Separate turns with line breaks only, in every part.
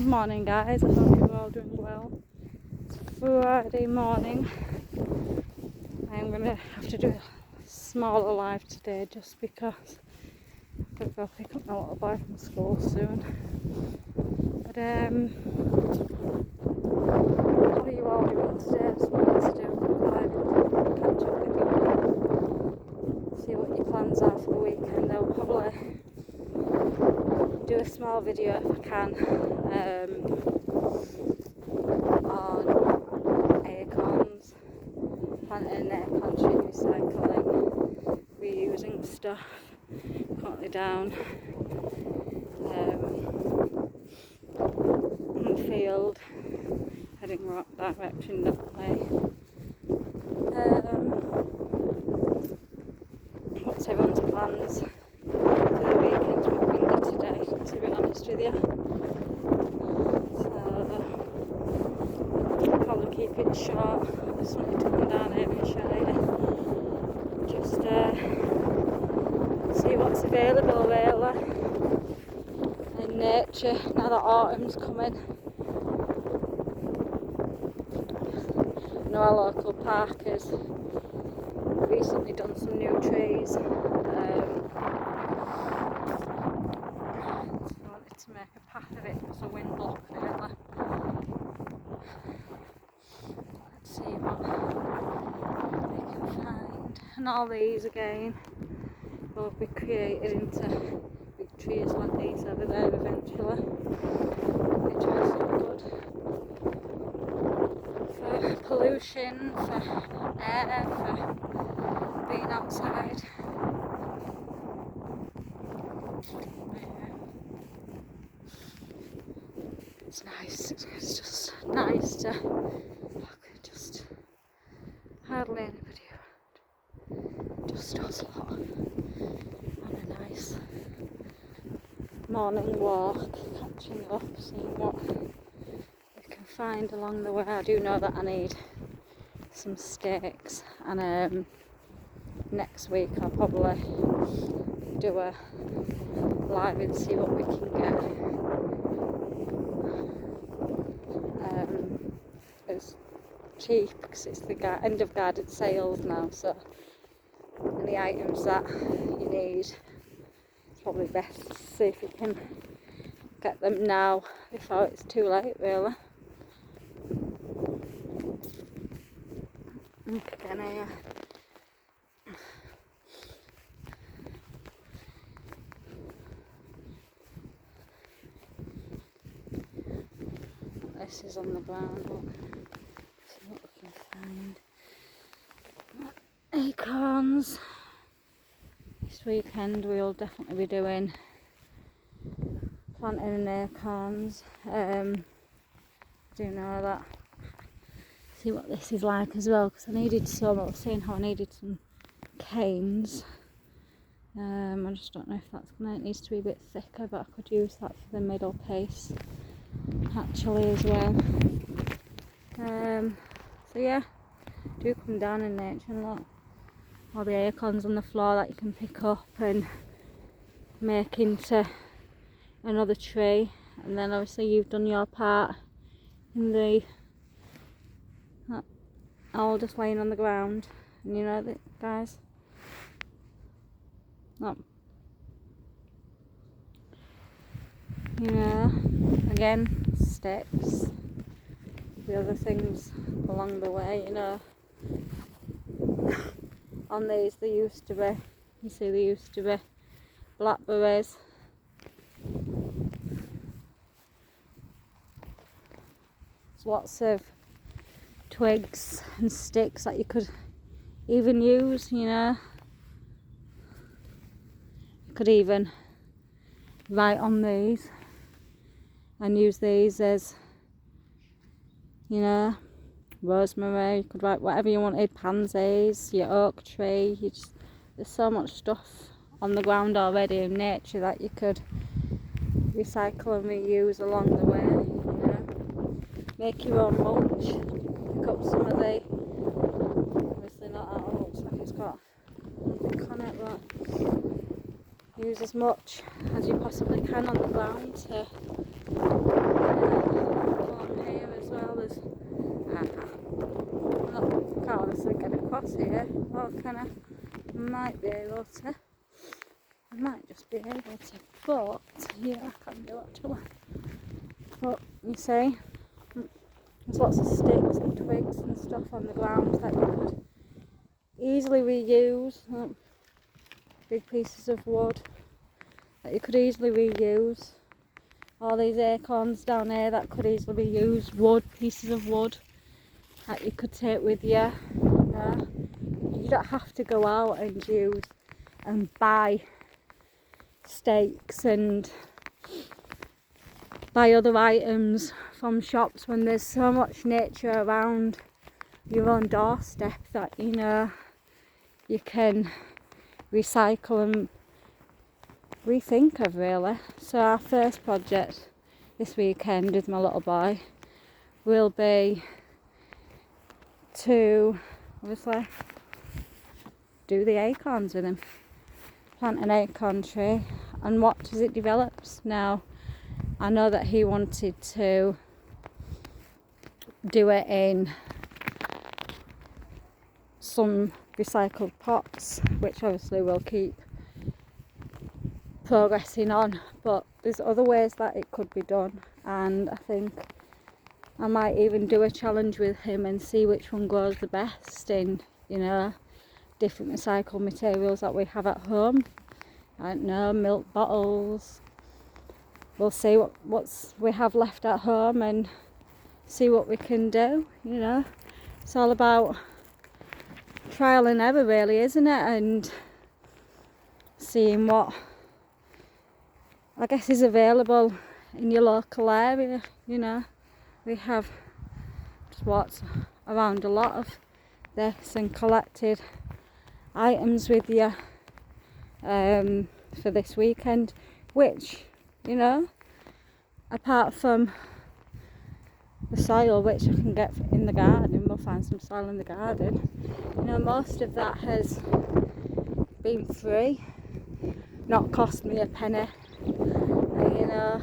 Good morning guys, I hope you're all doing well. It's Friday morning. I'm going to have to do a smaller live today just because I've got to go pick up my little boy from school soon. But how are you all doing today? I just wanted to do a quick live catch up with you. See what your plans are for the weekend. I'll probably do a small video if I can on acorns, planting acorn trees, recycling, reusing stuff, currently down in the field, heading right direction that way. What's everyone's plans for the weekend? It's more windy today, to be honest with you. So probably keep it short. I just wanted to come down here and show you. Just see what's available really in nature now that autumn's coming. I know our local park has recently done some new trees. To make a path of it as a wind block really. Let's see what we can find. And all these again will be created into big trees like these over there eventually, which is good for pollution, for air, for being outside. It's nice, it's just nice to just hardly anybody around, just us lot on a nice morning walk, catching up, seeing what we can find along the way. I do know that I need some steaks, and next week I'll probably do a live and see what we can get. It's cheap because it's the end of garden sales now, so any items that you need, it's probably best to see if you can get them now before it's too late really. Again here. This is on the ground. See what we can find. Acorns. This weekend we'll definitely be doing planting acorns. Do know that. See what this is like as well, because I needed some. I was saying how I needed some canes. I just don't know if that's gonna. It needs to be a bit thicker, but I could use that for the middle piece actually as well. So yeah, do come down in nature and look, all the acorns on the floor that you can pick up and make into another tree. And then obviously you've done your part in the all just laying on the ground, and you know that guys. Oh. Yeah, again, sticks, the other things along the way, you know. On these there used to be, you see there used to be blackberries. There's lots of twigs and sticks that you could even use, you know. You could even write on these and use these as, you know, rosemary. You could write whatever you wanted, pansies, your oak tree. There's so much stuff on the ground already in nature that you could recycle and reuse along the way, you know. Make your own mulch. Pick up some of the, obviously not that one, looks like it's got something on it, but use as much as you possibly can on the ground to colours. I can't honestly get across here. Or can I? Might be able to. I might just be able to. But, yeah, I can do actually. But, you see, there's lots of sticks and twigs and stuff on the ground that you could easily reuse. Big pieces of wood that you could easily reuse. All these acorns down here that could easily be used. Wood, pieces of wood that you could take with you. You don't have to go out and use and buy stakes and buy other items from shops when there's so much nature around your own doorstep that you can recycle and rethink of, really. So our first project this weekend with my little boy will be to obviously do the acorns with him, plant an acorn tree and watch as it develops. Now I know that he wanted to do it in some recycled pots, which obviously we'll keep progressing on, but there's other ways that it could be done, and I think I might even do a challenge with him and see which one grows the best in different recycled materials that we have at home. I don't know, milk bottles. We'll see what we have left at home and see what we can do. It's all about trial and error, really, isn't it? And seeing what I guess is available in your local area. We have just walked around a lot of this and collected items with you for this weekend, which apart from the soil which I can get in the garden, we'll find some soil in the garden, most of that has been free, not cost me a penny,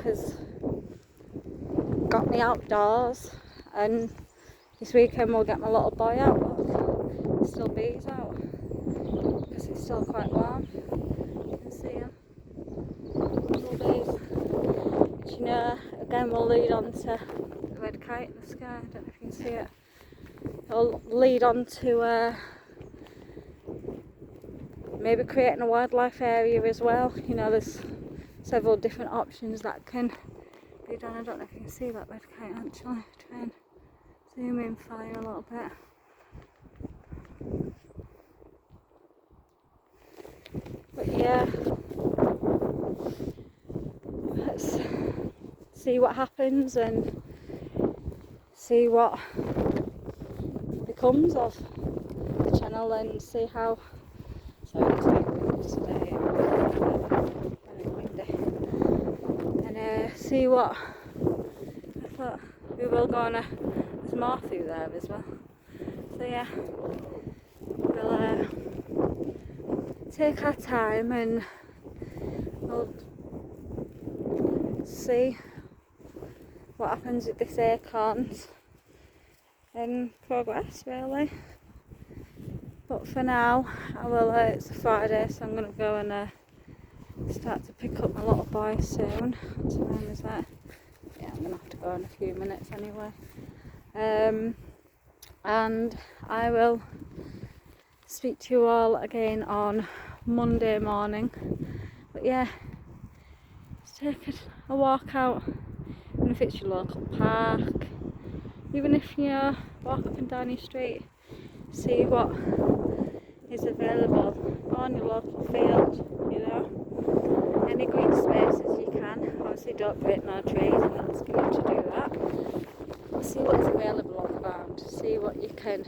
has got me outdoors. And this weekend we'll get my little boy out. Look, there's still bees out because it's still quite warm. You can see them, little bees, which again will lead on to the red kite in the sky. I don't know if you can see it. It'll lead on to maybe creating a wildlife area as well. There's several different options that can be done. I don't know if you can see that red kite actually. Try and zoom in for you a little bit. But yeah, let's see what happens and see what becomes of the channel and see how. Sorry, it's very windy today. Very windy. And see what. I thought we will go on there's more through there as well. So yeah, we'll take our time and we'll see what happens with this acorns and progress, really. But for now, I will. It's a Friday, so I'm going to go and start to pick up my little boy soon. What time is that? Yeah, I'm going to have to go in a few minutes anyway. And I will speak to you all again on Monday morning. But yeah, just take a walk out, even if it's your local park, even if you walk up and down your street, see what is available on your local field, any green spaces you can. Obviously don't break no trees, I'm not asking you to do that. See what's available on the ground, see what you can,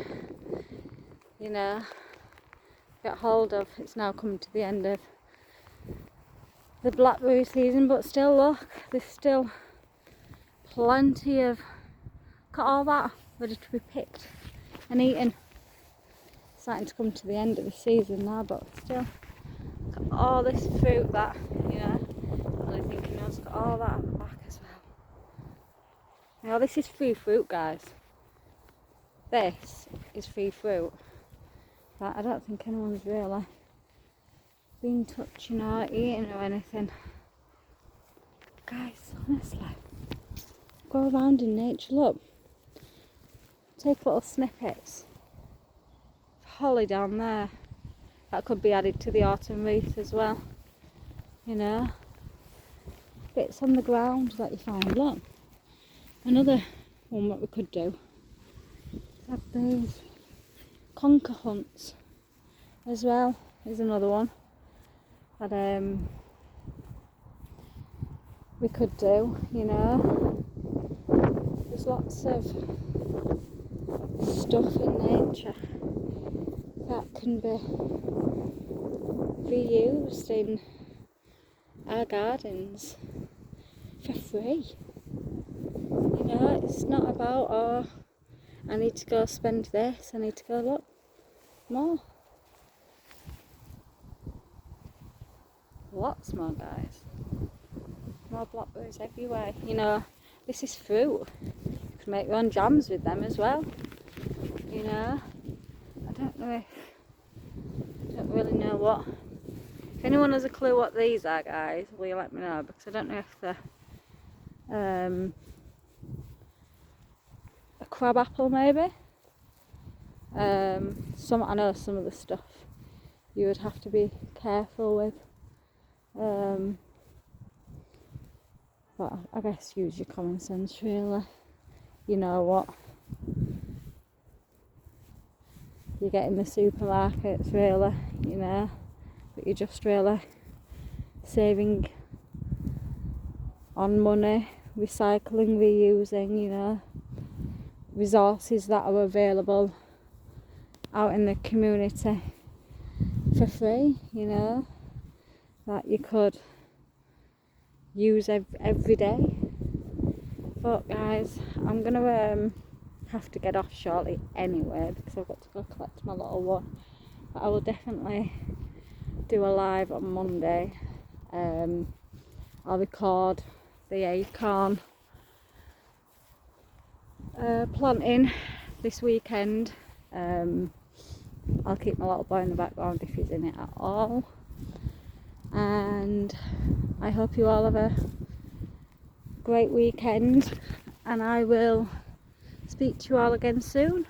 get hold of. It's now coming to the end of the blackberry season, but still look, there's still plenty of, got all that ready to be picked and eaten. Starting to come to the end of the season now, but still got all this fruit that I'm really thinking I've got all that at the back as Now this is free fruit, guys. This is free fruit. But I don't think anyone's really been touching or eating or anything. Guys, honestly, go around in nature, look. Take little snippets. Holly down there. That could be added to the autumn wreath as well. You know. Bits on the ground that you find. Look. Another one that we could do is have these conker hunts as well. Is another one that we could do, you know. There's lots of stuff in nature that can be reused in our gardens for free. You know, it's not about, oh, I need to go spend this, I need to go look more. Lots more, guys. More blackberries everywhere. You know, this is fruit. You can make your own jams with them as well. You know, I don't really know what. If anyone has a clue what these are, guys, will you let me know? Because I don't know if they're a crab apple maybe. I know some of the stuff you would have to be careful with. But I guess use your common sense, really. You know what you get in the supermarkets, really, you know, but you're just really saving on money, recycling, reusing, you know, resources that are available out in the community for free, you know, that you could use every day. But guys, I'm gonna have to get off shortly anyway because I've got to go collect my little one. But I will definitely do a live on Monday. I'll record the acorn planting this weekend. I'll keep my little boy in the background if he's in it at all. And I hope you all have a great weekend, and I will speak to you all again soon.